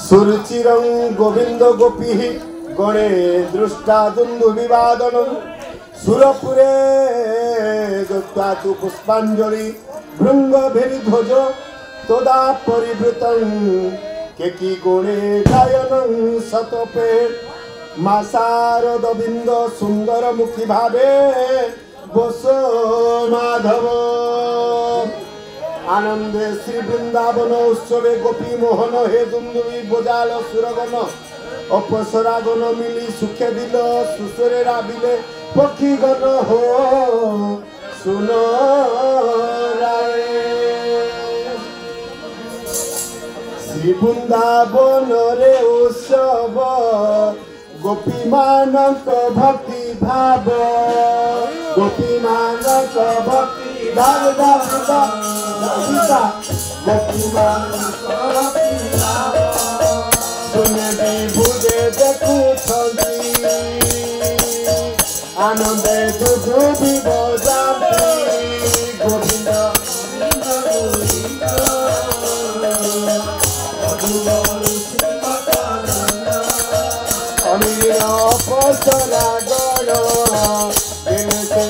सुरुचिरं गोविंद गोपी गणे दृष्टा दुंदु विवादनं सुरपुरे गत्वा तु पुष्पांजलि भृंगभेरिध्वज तदा परिवृतं केकी गुणे गायनं सतपे मासारदबिंद सुंदर मुखी भावे बस माधव आनंदे श्री वृंदावन उत्सवे गोपी मोहन हे दुंदुबी बोजाल सुरगन अपसरागन मिली सुखे दिल सुसरे राबिले पक्षी गण हो सुन राय श्री वृंदावन रे उत्सव गोपी मानक भक्ति भाव गोपी मानक भक्ति भाव गोपी मानक भक्ति भाव सुने बुझे देखु आनंदे दुधुबी बजाती गोविंद अमीर अपसरा गण दिनते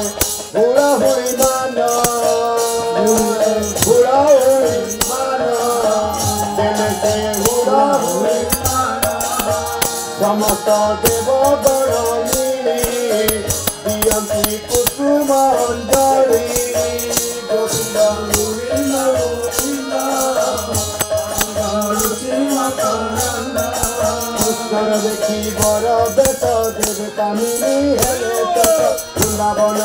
बुरा हुई मान बुरा हुई मान दिनते बुरा हुई समस्त देव गण मिली दियंती कुसुम अंजलि गोविंद पुष्कर देखी बर बेट देवता मिली हेले वृंदावन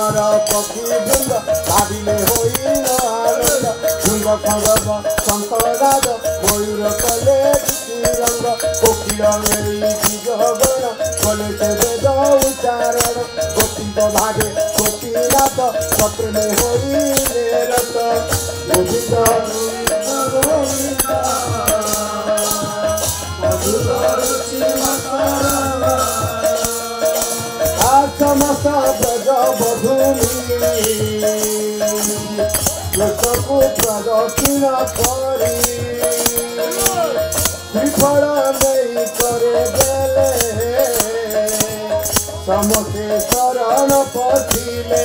पक्षी वृंद भाविले होइल आनंद भृंग खंडव शंकराज मयूर कले रंग कोकिल मेरी बीजगण कले वेद उच्चारण गोपिंद भागे गोपीनाथ पत्र में होइले रत गोविंद समस्त ब्रज बधूमि लोकକୁ प्रदक्षिण करी श्रीफल नहीं करे देले समस्ते शरण पथिले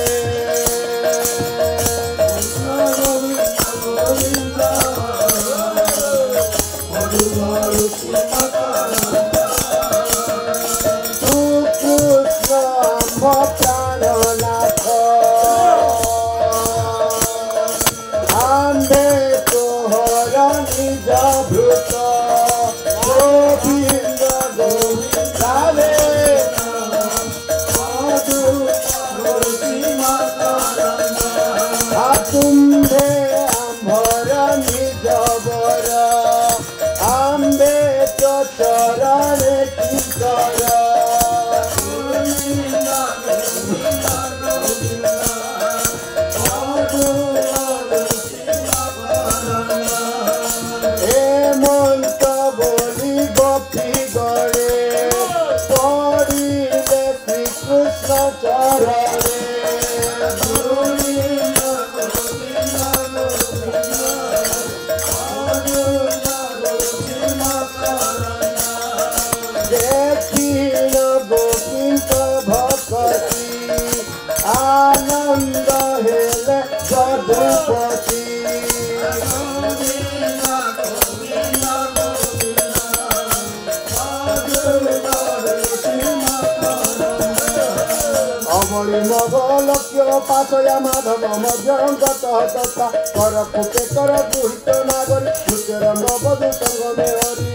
पाशया माधव मध्यंगत तथा कर कुटे कर दुहित नागरी नृत्य नवधू संग में हरि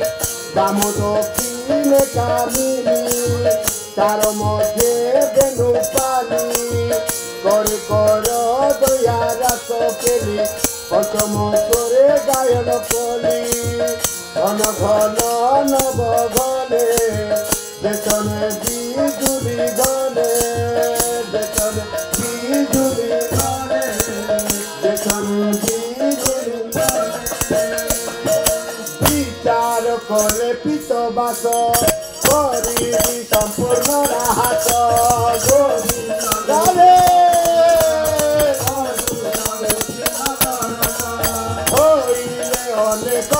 दामोदर कामिनी तार मध्य बेनु पानी कर कर दया रास केली पंचम स्वरे गायन कली घन घन नव घने देशन बिजुली गने देशन विचार करे पित बास करी संपूर्ण राहत गोविंद होइले अनेक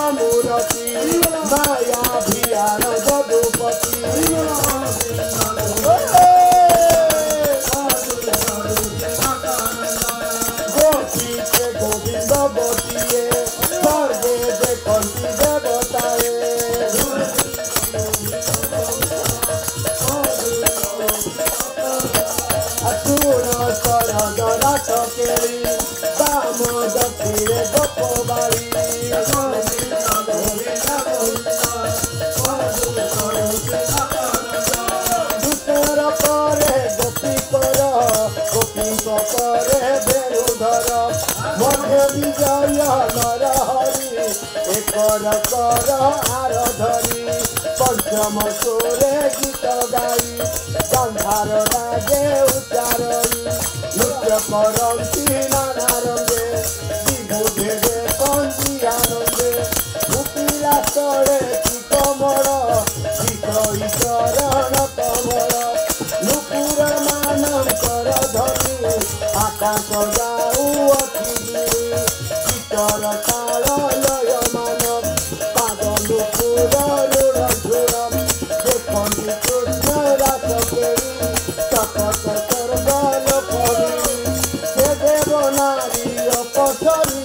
सुरती माया भियान जदुपति गोपी के गोविंद गोपिए स्वर्गे देखती देवताए असुर शरद रात केली दाम दक्षिणे गोपबाई दूसर करे गोपी कर गोपी करे बेणुधर मध्य विजय नर हरि एकर कर आराधरी पंचम सुरे गीत गाई संसार रागे उच्चारई नृत्य करती नाना रंगे विभुदेवे पंथी आनंदे भूपिला तले की कमल शीतई चरण कमल नुपुर मानकर धनी आकाश जाऊ अखिली गीतर ताल लय मानव पाद नुपुर रुण झुर देखती कृष्ण रास केली सपत स्वर्ग लोकरी से देव नारी अपसरी